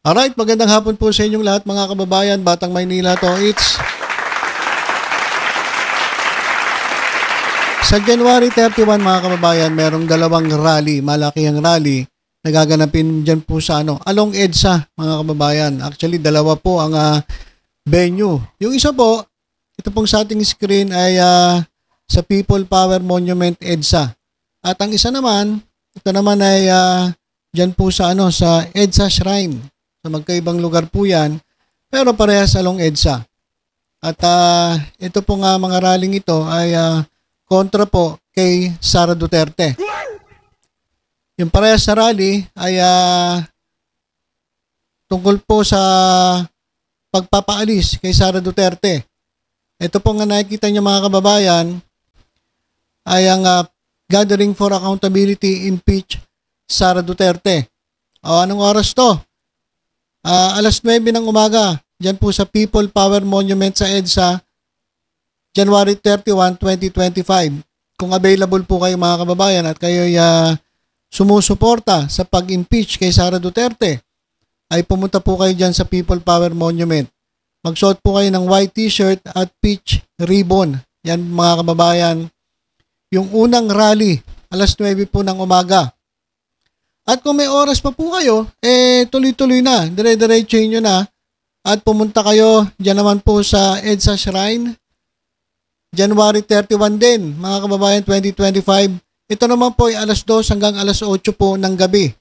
Alright, magandang hapon po sa inyong lahat mga kababayan, Batang Maynila to. Sa January 31 mga kababayan, merong dalawang rally, malaki ang rally, nagaganapin dyan po sa along EDSA mga kababayan. Actually, dalawa po ang venue. Yung isa po, ito pong sa ating screen ay sa People Power Monument EDSA. At ang isa naman, ito naman ay dyan po sa sa EDSA Shrine. So magkaibang lugar po yan, pero parehas along EDSA. At ito po nga mga rallying ito ay kontra po kay Sara Duterte. Yung parehas na rally ay tungkol po sa pagpapaalis kay Sara Duterte. Ito po nga nakikita niyo mga kababayan ay ang Gathering for Accountability Impeach Sara Duterte. O anong oras to? Alas 9 ng umaga, dyan po sa People Power Monument sa EDSA, January 31, 2025. Kung available po kayo mga kababayan at kayo sumusuporta sa pag-impeach kay Sara Duterte, ay pumunta po kayo dyan sa People Power Monument. Magsuot po kayo ng white t-shirt at peach ribbon. Yan mga kababayan. Yung unang rally, alas 9 po ng umaga. At kung may oras pa po kayo, tuloy-tuloy na, dire-diretso nyo na at pumunta kayo dyan naman po sa EDSA Shrine, January 31 din, mga kababayan, 2025. Ito naman po ay alas 2 hanggang alas 8 po ng gabi.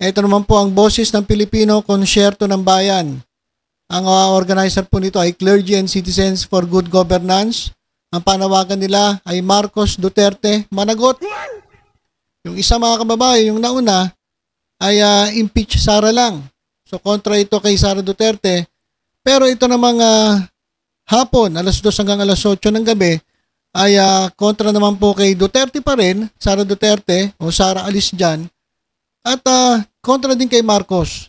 Ito naman po ang Boses ng Pilipino, Konsyerto ng Bayan. Ang organizer po nito ay Clergy and Citizens for Good Governance. Ang panawagan nila ay Marcos Duterte Managot. Yung isa mga kababayan, yung nauna ay impeach Sara lang. So kontra ito kay Sara Duterte. Pero ito namang hapon, alas 2 hanggang alas 8 ng gabi, ay kontra naman po kay Duterte pa rin, Sara Duterte o Sara alis dyan. At kontra din kay Marcos.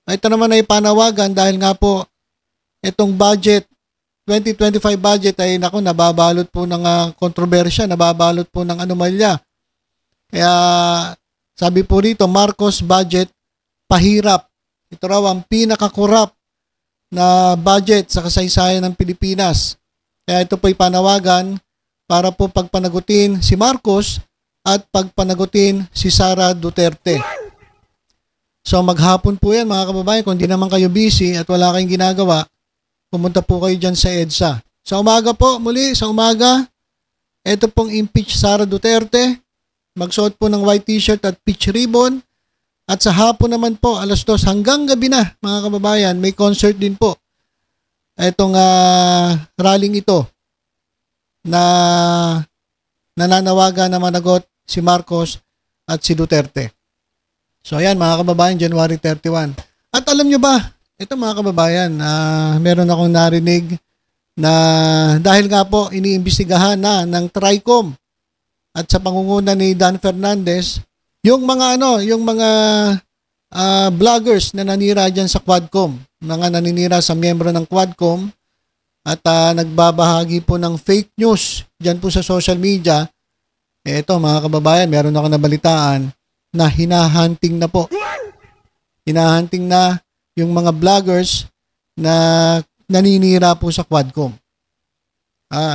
Ito naman ay panawagan dahil nga po itong budget, 2025 budget ay nababalot po ng kontrobersya, nababalot po ng anomalya. Kaya sabi po rito, Marcos budget pahirap. Ito raw ang pinakakurap na budget sa kasaysayan ng Pilipinas. Kaya ito po'y panawagan para po pagpanagutin si Marcos at pagpanagutin si Sara Duterte. So maghapon po yan mga kababayan. Kung di naman kayo busy at wala kayong ginagawa, pumunta po kayo dyan sa EDSA. Sa umaga po, muli sa umaga, ito pong impeach Sara Duterte. Magsuot po ng white t-shirt at peach ribbon. At sa hapon naman po, alas 2 hanggang gabi na, mga kababayan, may concert din po. Itong rallying ito na nananawagan na managot si Marcos at si Duterte. So ayan mga kababayan, January 31. At alam nyo ba, ito mga kababayan, meron akong narinig na dahil nga po iniimbestigahan na ng TRICOM at sa pangunguna ni Dan Fernandez, yung mga vloggers na nanira diyan sa Quadcom, mga naninira sa miyembro ng Quadcom at nagbabahagi po ng fake news diyan po sa social media. Ito mga kababayan, meron ako nabalitaan na hinahunting na po. Hinahunting na yung mga vloggers na naninira po sa Quadcom.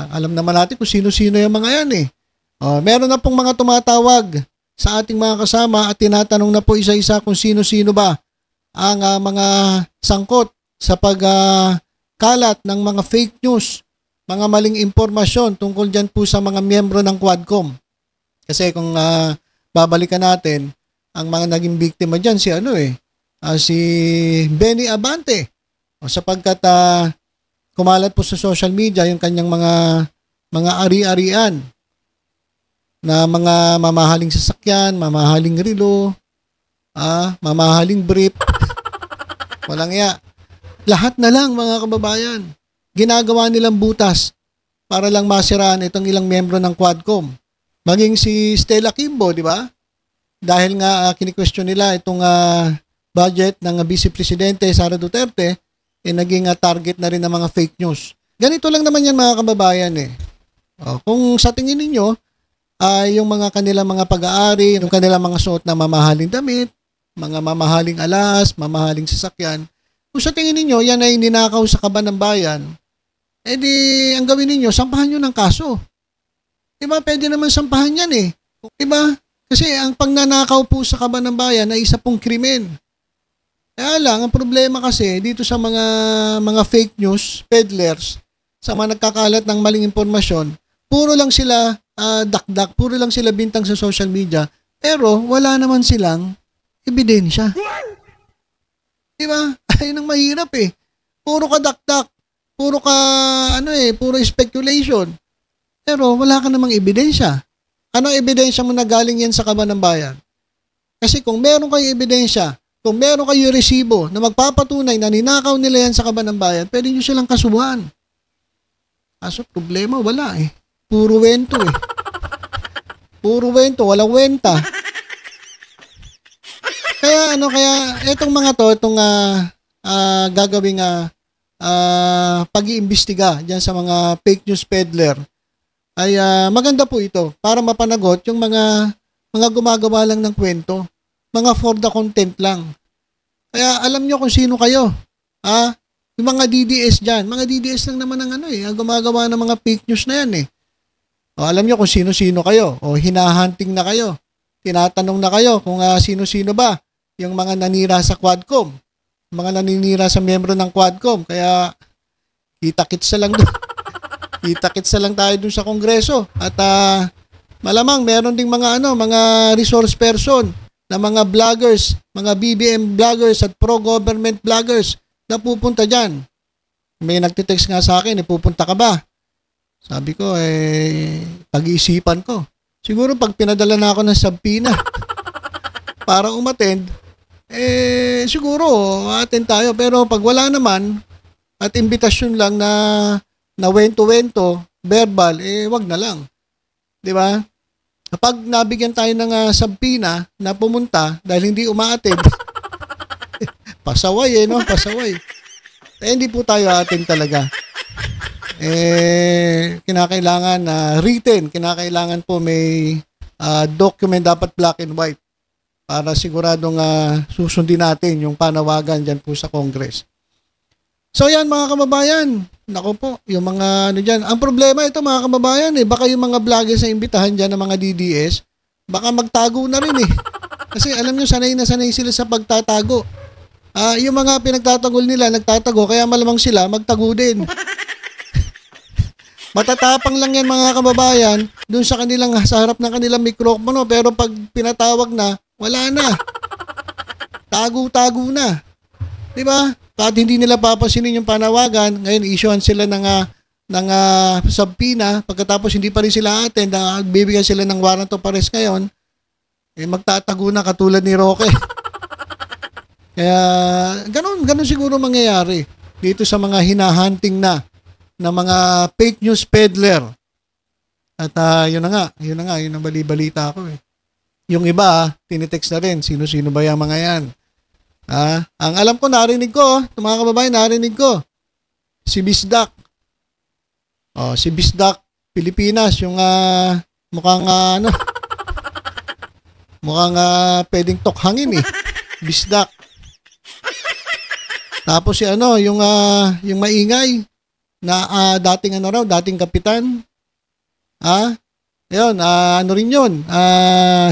Alam naman natin kung sino-sino yung mga yan eh. Meron na pong mga tumatawag sa ating mga kasama at tinatanong na po isa-isa kung sino-sino ba ang mga sangkot sa pagkalat ng mga fake news, mga maling impormasyon tungkol dyan po sa mga miyembro ng Quadcom. Kasi kung babalikan natin, ang mga naging biktima dyan si Benny Abante. Sapagkat kumalat po sa social media yung kanyang mga ari-arian na mga mamahaling sasakyan, mamahaling relo, mamahaling brief. Walang iya. Lahat na lang mga kababayan. Ginagawa nilang butas para lang masiraan itong ilang miyembro ng Quadcom. Maging si Stella Kimbo, di ba? Dahil nga kini-question nila itong budget ng Vice Presidente Sara Duterte, naging target na rin ng mga fake news. Ganito lang naman yan mga kababayan eh. Kung sa tingin ninyo, yung mga kanilang mga pag-aari, yung kanilang mga suot na mamahaling damit, mga mamahaling alas, mamahaling sasakyan. Kung sa tingin ninyo, yan ay ninakaw sa kaban ng bayan, di, ang gawin ninyo, sampahan nyo ng kaso. Diba, pwede naman sampahan yan eh. Diba? Kasi ang pagnanakaw po sa kaban ng bayan ay isa pong krimen. Kaya lang, ang problema kasi dito sa mga fake news, peddlers, sa mga nagkakalat ng maling impormasyon, puro lang sila dakdak, puro lang sila bintang sa social media, pero wala naman silang ebidensya. Diba? Ayun ang mahirap eh. Puro ka dakdak, puro ka, puro speculation. Pero wala ka namang ebidensya. Ano ebidensya mo na galing yan sa kaban ng bayan? Kasi kung meron kayo ebidensya, kung meron kayo resibo na magpapatunay na ninakaw nila yan sa kaban ng bayan, pwede nyo silang kasuhan. Kaso problema, wala eh. Puro wento eh. Puro wento, walang wenta. Kaya etong mga to, itong gagawing pag-iimbestiga diyan sa mga fake news peddler, ay maganda po ito para mapanagot yung mga gumagawa lang ng kwento, mga for the content lang. Kaya alam nyo kung sino kayo. Yung mga DDS dyan, mga DDS lang naman ang gumagawa ng mga fake news na yan eh. O, alam nyo kung sino-sino kayo, o hinahunting na kayo, tinatanong na kayo kung sino-sino ba yung mga nanira sa Quadcom, mga naninira sa miyembro ng Quadcom. Kaya kita-kits lang doon. Kita-kits lang tayo doon sa Kongreso. At malamang meron ding mga resource person na mga vloggers, mga BBM vloggers at pro-government vloggers na pupunta dyan. May nagtitext nga sa akin, pupunta ka ba? Sabi ko, pag-iisipan ko. Siguro pag pinadala na ako ng subpoena para umattend, siguro attend tayo. Pero pag wala naman at imbitasyon lang na wento-wento, verbal, wag na lang. Di ba? Kapag nabigyan tayo ng subpoena na pumunta dahil hindi umaattend, pasaway no? Pasaway. Hindi po tayo attend talaga. Kinakailangan written, kinakailangan po may document, dapat black and white para siguradong susundin natin yung panawagan dyan po sa Congress. So yan mga kababayan, nako po, yung mga dyan. Ang problema ito mga kababayan baka yung mga vloggers na imbitahan dyan ng mga DDS, baka magtago na rin Kasi alam nyo, sanay na sanay sila sa pagtatago. Yung mga pinagtatagol nila, nagtatago, kaya malamang sila magtago din. Matatapang lang yan mga kababayan dun sa harap ng kanilang mikropono, pero pag pinatawag na, wala na. Tago-tago na. Diba? Kahit hindi nila papansinin yung panawagan, ngayon issuean sila ng subpoena, pagkatapos hindi pa rin sila attend, bibigyan sila ng warrant of arrest ngayon, magtatago na katulad ni Roque. Kaya ganun siguro mangyayari dito sa mga hinahunting na mga fake news peddler. At yun na nga, yun ang bali-balita ko Yung iba, tinitext na rin, sino-sino ba yung mga yan? Ang alam ko, narinig ko, mga kababayan, narinig ko, si Bisdak. Si Bisdak, Pilipinas, yung mukhang pwedeng tokhangin Bisdak. Tapos yung maingay na dating kapitan. Ayun, rin yun.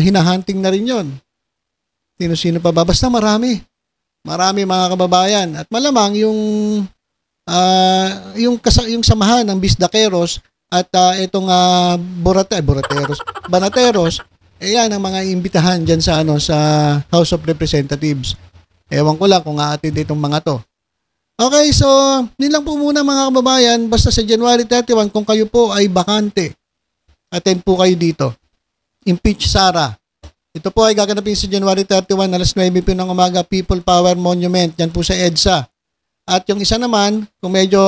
Hinahunting na rin yun. Sino-sino pa ba? Basta marami. Marami mga kababayan. At malamang yung samahan ng Bisdakeros at itong Banateros, yan ang mga imbitahan dyan sa House of Representatives. Ewan ko lang kung aatid itong mga to. Okay, so yun lang po muna mga kababayan. Basta sa January 31, kung kayo po ay bakante, attend po kayo dito. Impeach Sara. Ito po ay gaganapin sa January 31, alas 9 po ng umaga, People Power Monument. Yan po sa EDSA. At yung isa naman, kung medyo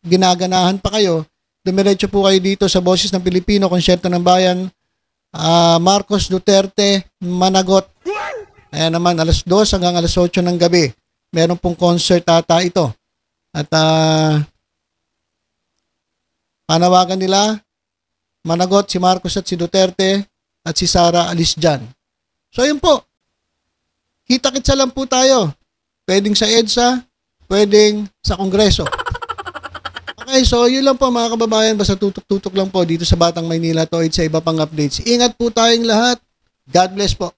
ginaganahan pa kayo, dumiretso po kayo dito sa Boses ng Pilipino, Konsyerto ng Bayan, Marcos Duterte, Managot. Ayan naman, alas 2 hanggang alas 8 ng gabi. Meron pong concert ito. At panawagan nila, Managot, si Marcos at si Duterte, at si Sara alis dyan. So yun po. Kita-kitsa lang po tayo. Pwedeng sa EDSA, pwedeng sa Kongreso. Okay, so yun lang po mga kababayan. Basta tutok-tutok lang po dito sa Batang Maynila to sa iba pang updates. Ingat po tayong lahat. God bless po.